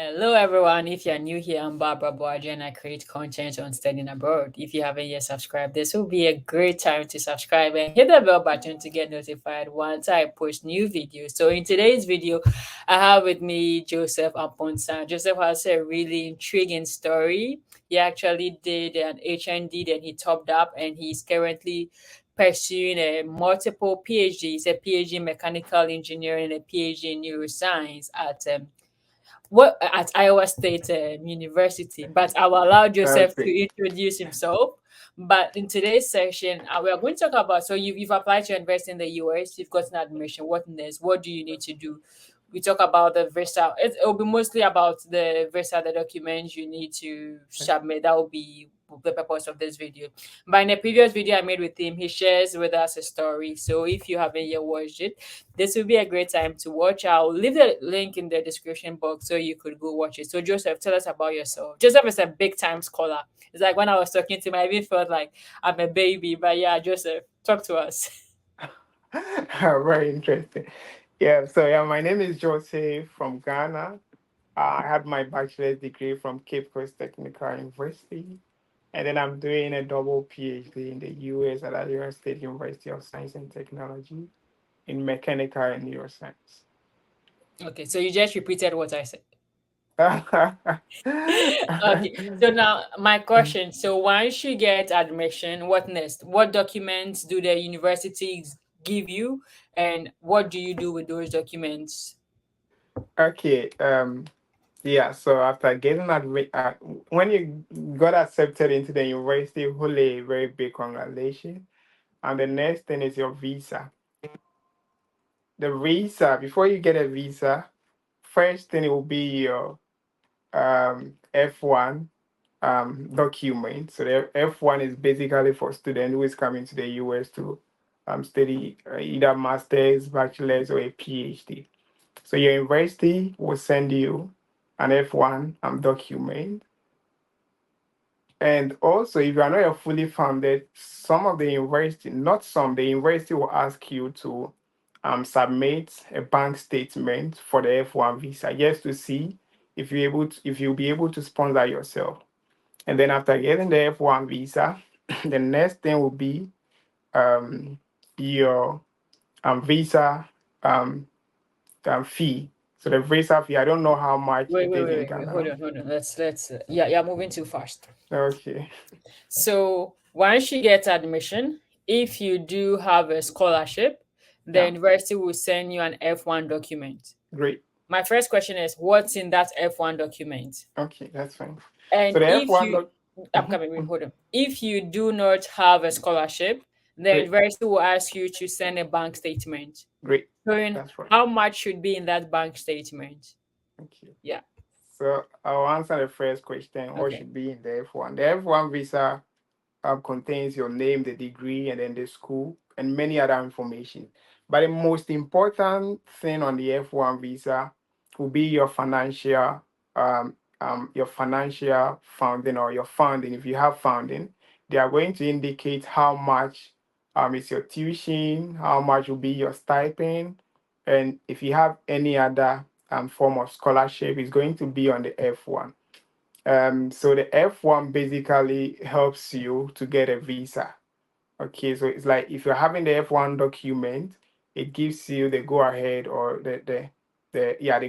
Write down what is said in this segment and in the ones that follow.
Hello, everyone. If you're new here, I'm Aboagye and I create content on studying abroad. If you haven't yet subscribed, this will be a great time to subscribe and hit the bell button to get notified once I post new videos. So, in today's video, I have with me Joseph Aponsa. Joseph has a really intriguing story. He actually did an HND, then he topped up, and he's currently pursuing a multiple PhD. He's a PhD in mechanical engineering, a PhD in neuroscience at Iowa State University, but I will allow Joseph to Okay. introduce himself. But in today's session, we are going to talk about you've applied to invest in the US, you've gotten admission. What next? What do you need to do? We talk about the visa. It'll be mostly about the visa, the documents you need to submit. That will be the purpose of this video. But in a previous video I made with him, he shares with us a story. So if you haven't yet watched it, this will be a great time to watch. I'll leave the link in the description box so you could go watch it. So, Joseph, tell us about yourself. Joseph is a big time scholar. It's like when I was talking to him, I even felt like I'm a baby. But yeah, Joseph, talk to us. Very interesting. Yeah, my name is Jose from Ghana. I had my bachelor's degree from Cape Coast Technical University, and then I'm doing a double PhD in the US at Iowa State University of Science and Technology in mechanical and neuroscience. Okay, so you just repeated what I said. Okay, so now my question. So once you get admission, what next? What documents do the universities give you, and what do you do with those documents? Okay. Yeah. So after when you got accepted into the university, really very big congratulations. And the next thing is your visa. The visa, before you get a visa, first thing it will be your F1 document. So the F1 is basically for student who is coming to the US to study either master's, bachelor's, or a PhD. So your university will send you an F1 document. And also, if you are not a fully funded, some of the university, not some, the university will ask you to submit a bank statement for the F1 visa, just to see if you'll be able to sponsor yourself. And then after getting the F1 visa, the next thing will be um, your visa um, fee. So the visa fee, I don't know how much Wait, it wait, is wait, in wait, wait. Hold Ghana. on, hold on. Let's. Yeah, moving too fast. Okay, So once you get admission, if you do have a scholarship, the yeah, university will send you an F1 document. great. My first question is, what's in that F1 document? Okay, that's fine. So And the if F1 you, doc, I'm coming, wait, hold on. If you do not have a scholarship, the great, university will ask you to send a bank statement great. showing That's right. how much should be in that bank statement. Okay. Yeah. So I'll answer the first question. What Okay. should be in the F1? The F1 visa contains your name, the degree, and then the school, and many other information. But the most important thing on the F1 visa will be your financial funding or your funding. If you have funding, they are going to indicate how much is your tuition, how much will be your stipend, and if you have any other form of scholarship, it's going to be on the F1. So the F1 basically helps you to get a visa. Okay, so it's like if you're having the F1 document, it gives you the go ahead or the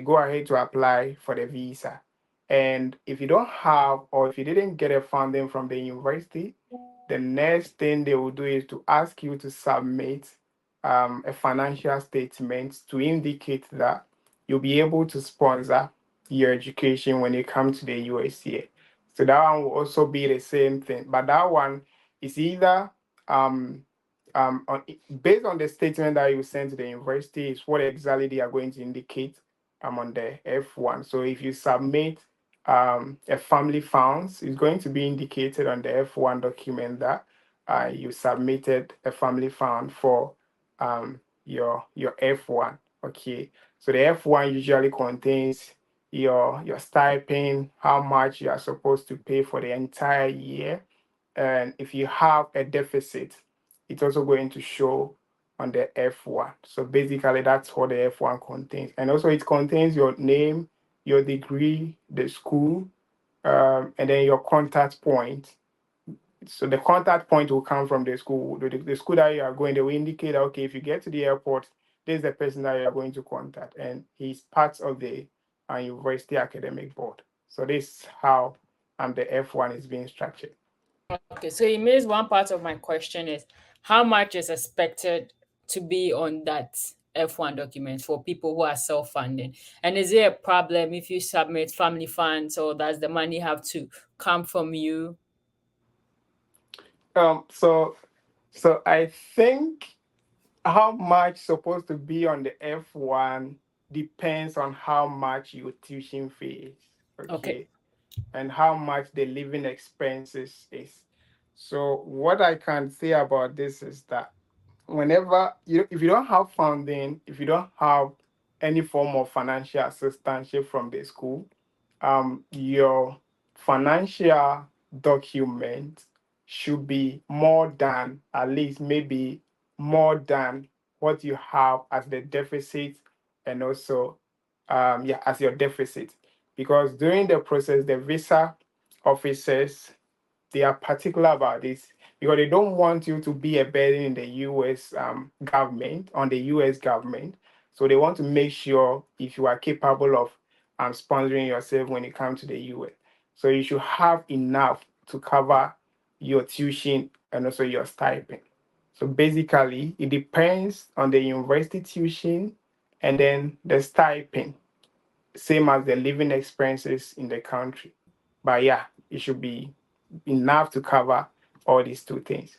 go ahead to apply for the visa. And if you don't have or if you didn't get a funding from the university, the next thing they will do is to ask you to submit a financial statement to indicate that you'll be able to sponsor your education when you come to the USCA. So that one will also be the same thing, but that one is either um, on, based on the statement that you send to the university is what exactly they are going to indicate on the F1. So if you submit a family funds, it's going to be indicated on the F1 document that you submitted a family fund for your F1. Okay, so the F1 usually contains your stipend, how much you are supposed to pay for the entire year, and if you have a deficit, it's also going to show on the F1. So basically, that's what the F1 contains. And also, it contains your name, your degree, the school, and then your contact point. So the contact point will come from the school. The school that you are going, they will indicate that, okay, if you get to the airport, this is the person that you are going to contact, and he's part of the university academic board. So this is how the F1 is being structured. Okay, so it means one part of my question is how much is expected to be on that F1 document for people who are self-funding? And is it a problem if you submit family funds, or does the money have to come from you? So I think how much supposed to be on the F1 depends on how much your tuition fee is, Okay. okay, and how much the living expenses is. So what I can say about this is that whenever you, if you don't have funding, if you don't have any form of financial assistance from the school, your financial document should be more than, at least maybe more than what you have as the deficit, and also yeah, as your deficit, because during the process the visa officers, they are particular about this because they don't want you to be a burden in the US government, on the US government. So they want to make sure if you are capable of sponsoring yourself when it comes to the US. So you should have enough to cover your tuition and also your stipend. So basically, it depends on the university tuition and then the stipend, same as the living expenses in the country. But yeah, it should be enough to cover all these two things.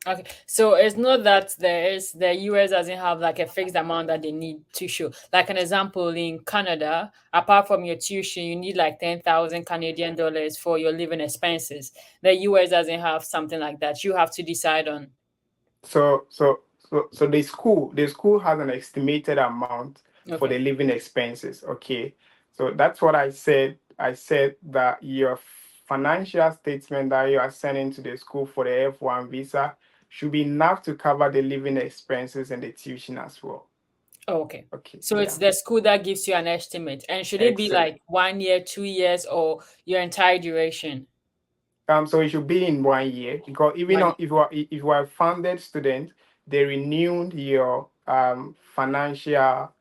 Okay, so it's not that the US doesn't have like a fixed amount that they need to show. Like an example, in Canada, apart from your tuition, you need like 10,000 Canadian dollars for your living expenses. The US doesn't have something like that. You have to decide on. So the school has an estimated amount for the Okay, living expenses. Okay, so that's what I said. I said that your financial statement that you are sending to the school for the F1 visa should be enough to cover the living expenses and the tuition as well. oh, okay. Okay, So it's yeah, the school that gives you an estimate, and should it be excellent. like 1 year, 2 years, or your entire duration? So it should be in 1 year, because even One. if you are a funded student, they renewed your financial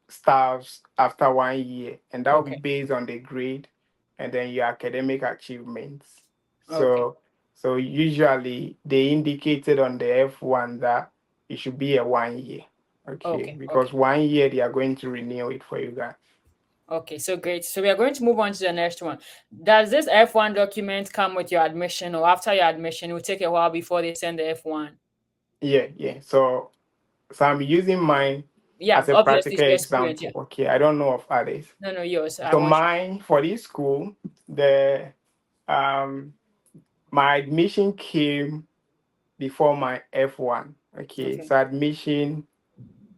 staffs after 1 year, and that will be Okay. based on the grade and then your academic achievements. Okay. So usually they indicated on the F1 that it should be a 1 year, okay, Okay. because Okay. 1 year they are going to renew it for you guys. Okay, so great. So we are going to move on to the next one. Does this F1 document come with your admission, or after your admission, it will take a while before they send the F1? Yeah, yeah. So I'm using mine Yeah, as a obviously, practical your experience. example. Yeah. Okay, I don't know of others. No, no, yours. I So want you. mine for this school, the um my admission came before my F1. Okay, Okay. so admission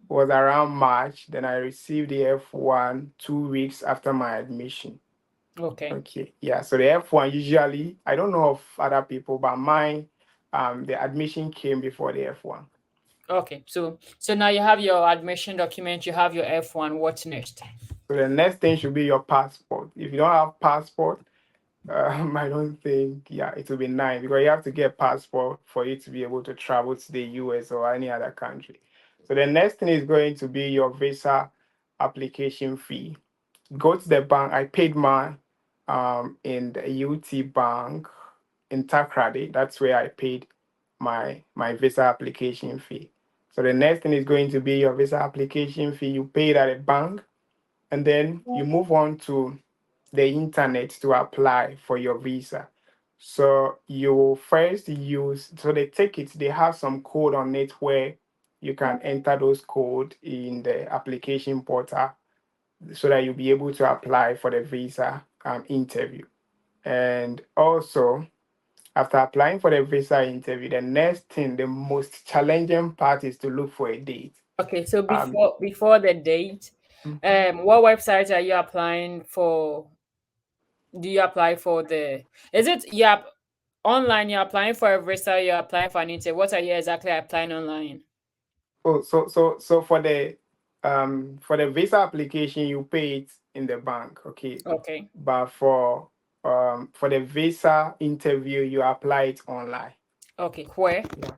was around March. Then I received the F1 2 weeks after my admission. Okay. Okay, yeah. So the F1 usually, I don't know of other people, but mine, the admission came before the F1. Okay. So now you have your admission document. You have your F1. What's next? So the next thing should be your passport. If you don't have passport, I don't think, yeah, it will be nice because you have to get passport for you to be able to travel to the US or any other country. So the next thing is going to be your visa application fee. Go to the bank. I paid mine in the UT bank in Takrady. That's where I paid my visa application fee. So the next thing is going to be your visa application fee. You pay it at a bank, and then you move on to the internet to apply for your visa. So you will first use, so the tickets, they have some code on it where you can enter those code in the application portal so that you'll be able to apply for the visa interview. And also, after applying for the visa interview, the next thing, the most challenging part is to look for a date. Okay. So Um, before the date, mhm. what website are you applying for? Do you apply for the? Is it online? You're applying for a visa. You're applying for an interview. What are you exactly applying online? Oh, so for the visa application, you pay it in the bank. Okay, Okay. but for the visa interview, you apply it online. Okay. Where? Yeah.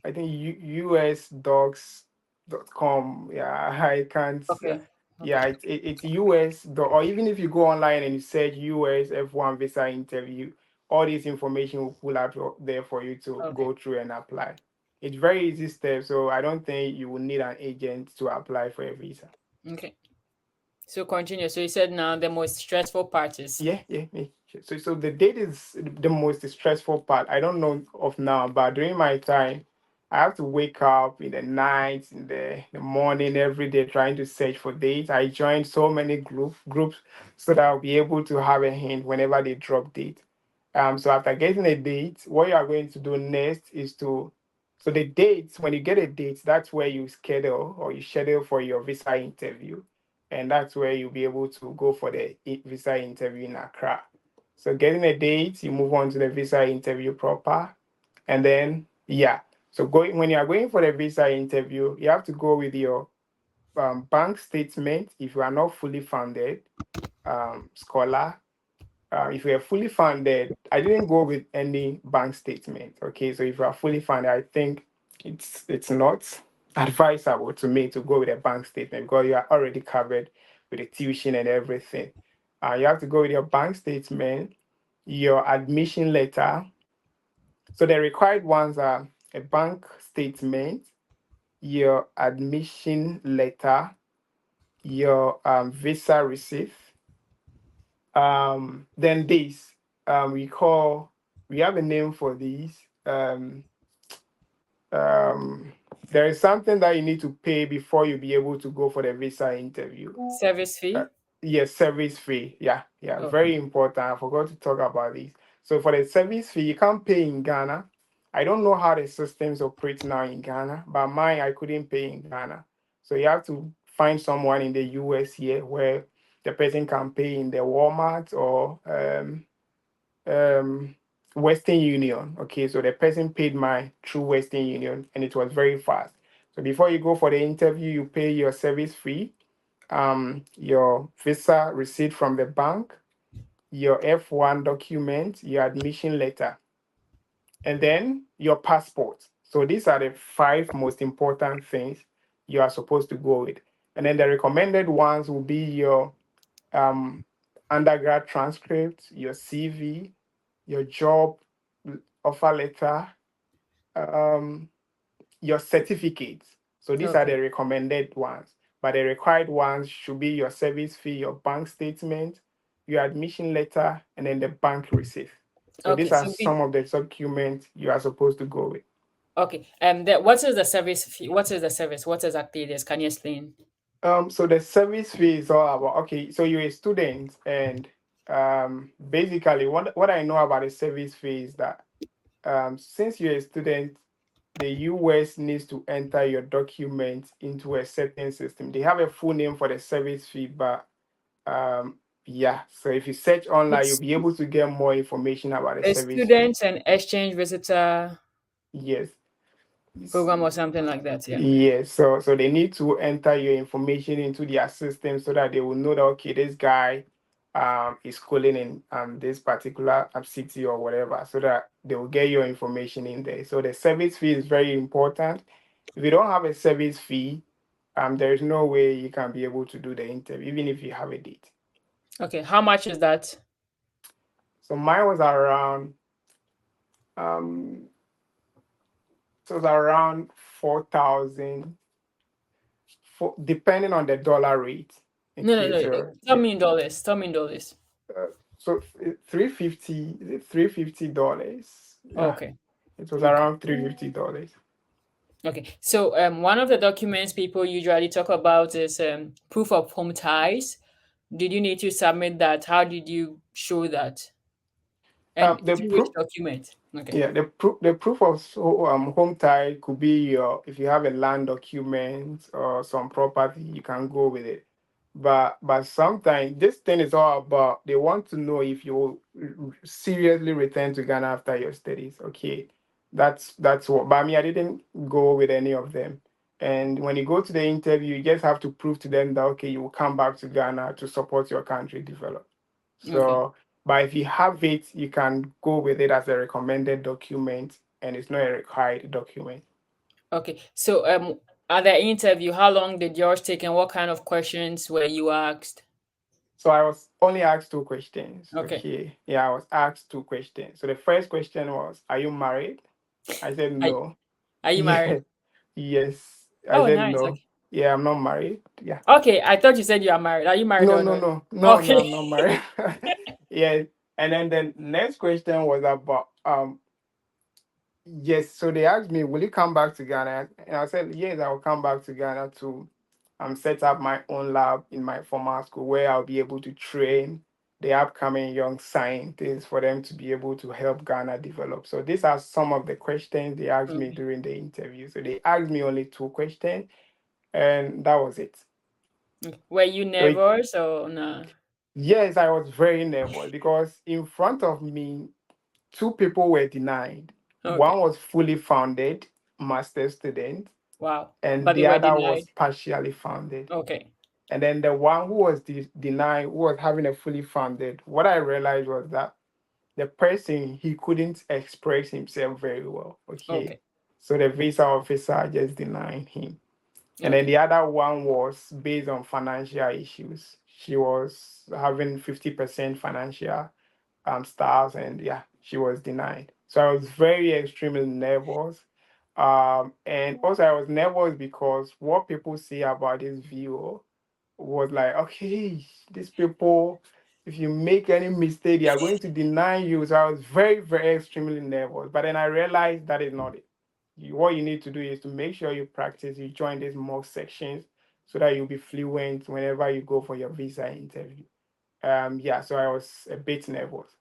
I think usdocs.com. Yeah, I can't. Okay. Okay. Yeah, it's or even if you go online and you search US F1 visa interview, all this information will pull up there for you to Okay. go through and apply. It's very easy step, so I don't think you will need an agent to apply for a visa. Okay. So continue. So you said now the most stressful part is. Yeah. So the date is the most stressful part. I don't know of now, but during my time, I have to wake up in the night, in the morning, every day trying to search for dates. I joined so many groups so that I'll be able to have a hint whenever they drop date. So after getting a date, what you are going to do next is to so the dates, when you get a date, that's where you schedule for your visa interview, and that's where you'll be able to go for the visa interview in Accra. So getting a date, you move on to the visa interview proper, and then yeah. So going when you are going for the visa interview, you have to go with your bank statement if you are not fully funded scholar. If you are fully funded, I didn't go with any bank statement. Okay, so if you are fully funded, I think it's not advisable to me to go with a bank statement because you are already covered with the tuition and everything. You have to go with your bank statement, your admission letter. So the required ones are a bank statement, your admission letter, your visa receipt. Then this we call we have a name for these. Um, there is something that you need to pay before you be able to go for the visa interview. Service Uh, fee. yes, service fee. Yeah, Okay. very important. I forgot to talk about this. So for the service fee, you can't pay in Ghana. I don't know how the systems operate now in Ghana, but mine I couldn't pay in Ghana. So you have to find someone in the US here where the person can pay in the Walmart or um, Western Union. Okay, so the person paid my through Western Union, and it was very fast. So before you go for the interview, you pay your service fee, your visa receipt from the bank, your F1 document, your admission letter, and then your passport. So these are the five most important things you are supposed to go with. And then the recommended ones will be your um, undergrad transcript, your CV, your job offer letter, um, your certificates. So these are Okay. the recommended ones. But the required ones should be your service fee, your bank statement, your admission letter, and then the bank receipt. So Okay. these are So some of the documents you are supposed to go with. okay. What is the service fee? What is the service? What exactly it is? Can you explain? So the service fee is all about okay. So you're a student, and basically, what I know about the service fee is that since you're a student, the US needs to enter your documents into a certain system. They have a full name for the service fee, but yeah. So if you search online, you'll It's be able to get more information about the a service fee. student and exchange visitor Yes. program or something like that. Yeah. Yes, so they need to enter your information into their system so that they will know that okay, this guy is schooling in this particular city or whatever, so that they will get your information in there. So the service fee is very important. If you don't have a service fee, there is no way you can be able to do the interview, even if you have a date. Okay. How much is that? So mine was around um it was around 4,000 for depending on the dollar rate in No, no, case no. you're Tell yeah. me in dollars. Tell me in dollars. So 350 is it $350? Oh, Yeah, okay. it was Okay. around $350. Okay. So one of the documents people usually talk about is proof of home ties. Did you need to submit that? How did you show that? And The through which proof document? Okay. Yeah, the proof of home tie could be your if you have a land document or some property, you can go with it. But sometimes this thing is all about they want to know if you will seriously return to Ghana after your studies. Okay, that's what. But I mean, I didn't go with any of them, And when you go to the interview, you just have to prove to them that okay, you will come back to Ghana to support your country develop. Okay. So, but if you have it, you can go with it as a recommended document, and it's not a required document. Okay. So at the interview, how long did yours take and what kind of questions were you asked? So I was only asked two questions. Okay. Okay, yeah, I was asked two questions. So the first question was, "Are you married?" I said Are, no. are you married? Yeah, yes. I Oh, said nice. no. Okay. Yeah, I'm not married. Yeah. Okay. I thought you said you are married. Are you married No, or no, not? no, no, no, Okay. I'm not married. Yeah. And then the next question was about yes, so they asked me, will you come back to Ghana? And I said, yes, I will come back to Ghana to set up my own lab in my former school where I'll be able to train the upcoming young scientists for them to be able to help Ghana develop. So these are some of the questions they asked me Okay. during the interview. So they asked me only two questions, and that was it. Okay. Were you So it, nervous or no? yes, I was very nervous because in front of me, two people were denied. Okay. One was fully founded master student, Wow. and But they the were other denied. was partially founded. Okay. And then the one who was denied, who was having a fully founded, what I realized was that the person he couldn't express himself very well. Okay, Okay. so the visa officer just denied him. And then Okay. the other one was based on financial issues. She was having 50% financial stars, and yeah, she was denied. So I was very extremely nervous. And also I was nervous because what people say about this view was like, okay, these people, if you make any mistake, they are going to deny you. So I was very, very extremely nervous. But then I realized that is not it. What you need to do is to make sure you practice, you join these mock sections so that you'll be fluent whenever you go for your visa interview. Yeah, so I was a bit nervous.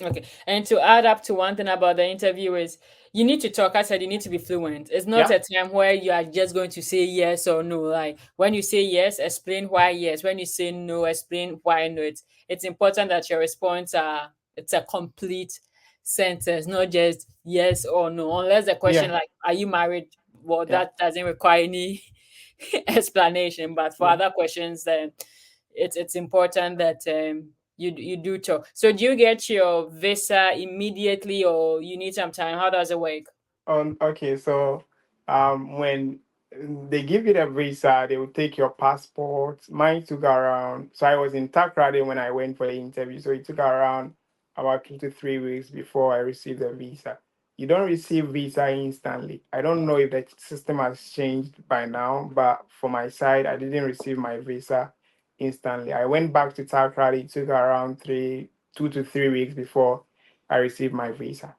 Okay. And to add up to one thing about the interview is you need to talk. I said you need to be fluent. It's not Yeah, a time where you are just going to say yes or no. Like when you say yes, explain why yes. When you say no, explain why no. It's important that your response are it's a complete sentence, not just yes or no. Unless the question yeah, like are you married? Well, yeah, that doesn't require any explanation. But for yeah. other questions, then it's important that you do talk. So do you get your visa immediately or you need some time? How does it work? Okay, so when they give you the visa, they will take your passport. Mine took around, so I was in Takrady when I went for the interview, so it took around about 2 to 3 weeks before I received the visa. You don't receive visa instantly. I don't know if the system has changed by now, but for my side, I didn't receive my visa instantly. I went back to Takrady. It took around 2 to 3 weeks before I received my visa.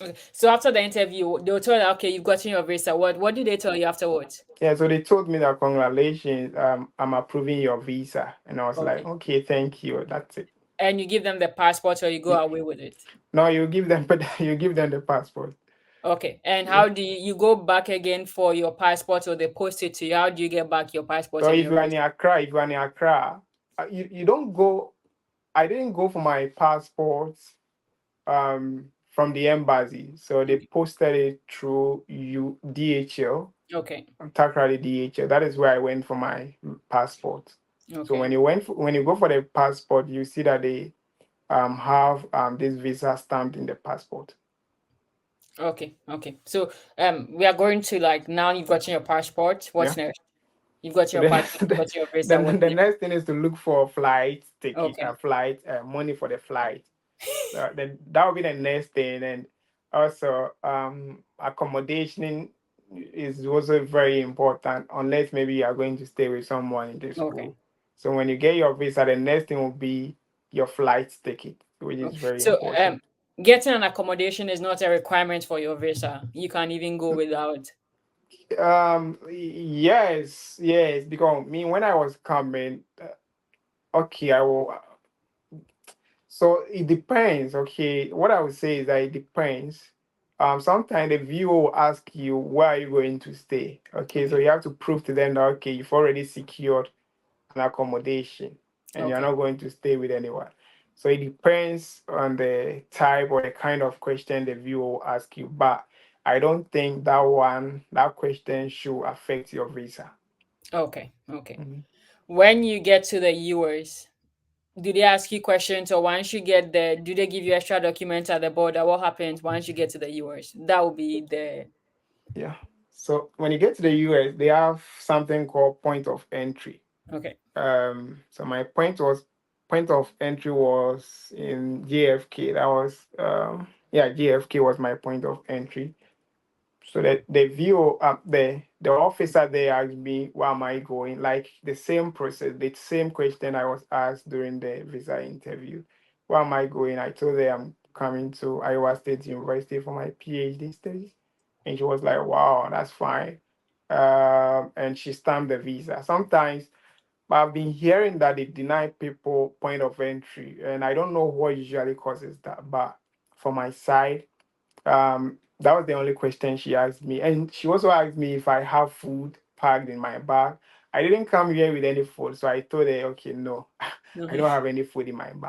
Okay. So after the interview, they'll tell you, okay, you've gotten your visa. What did they tell you afterwards? Yeah, so they told me that congratulations, I'm approving your visa. And I was like, Okay. okay, thank you. That's it. And you give them the passport or you go Y- away with it. No, you give them but you give them the passport. Okay. And Yeah. how do you go back again for your passport or they post it to you? How do you get back your passport So and if your you are in visa? Accra, you don't go. I didn't go for my passport from the embassy. So they Okay. posted it through DHL, Okay. Takrady DHL. That is where I went for my passport. So Okay. when you go for the passport, you see that they have this visa stamped in the passport. Okay. Okay. So we are going to like now you've gotten your passport. What's Yeah. next? You've got So your then passport, you've got your visa. then What's the next? next thing is to look for a flight ticket, Okay. money for the flight. Then that will be the next thing, and also accommodation is also very important. Unless maybe you are going to stay with someone in the Okay. school. So when you get your visa, the next thing will be your flight ticket, which is very So important. getting an accommodation is not a requirement for your visa. You can even go without. Yes, yes, because me when I was coming, okay, I will. So it depends. Okay, what I would say is that it depends. Sometimes the viewer will ask you where are you going to stay. Okay, so Okay. you have to prove to them that okay, you've already secured an accommodation and you're Okay. not going to stay with anyone. So it depends on the type or the kind of question the viewer will ask you. But I don't think that question should affect your visa. Okay, okay. Mhm. When you get to the US, do they ask you questions, or once you get there, do they give you extra documents at the border? What happens once you get to the US? That will be the Yeah. So when you get to the US, they have something called point of entry. okay. So my point of entry was in JFK. That was yeah, JFK was my point of entry. So that the view up there, the officer there asked me, where am I going? Like the same process, the same question I was asked during the visa interview. Where am I going? I told her I'm coming to Iowa State University for my PhD studies. And she was like, wow, that's fine. And she stamped the visa. Sometimes, but I've been hearing that they deny people point of entry, and I don't know what usually causes that. But for my side, that was the only question she asked me. And she also asked me if I have food packed in my bag. I didn't come here with any food, so I told her, okay, no, I Okay. don't have any food in my bag.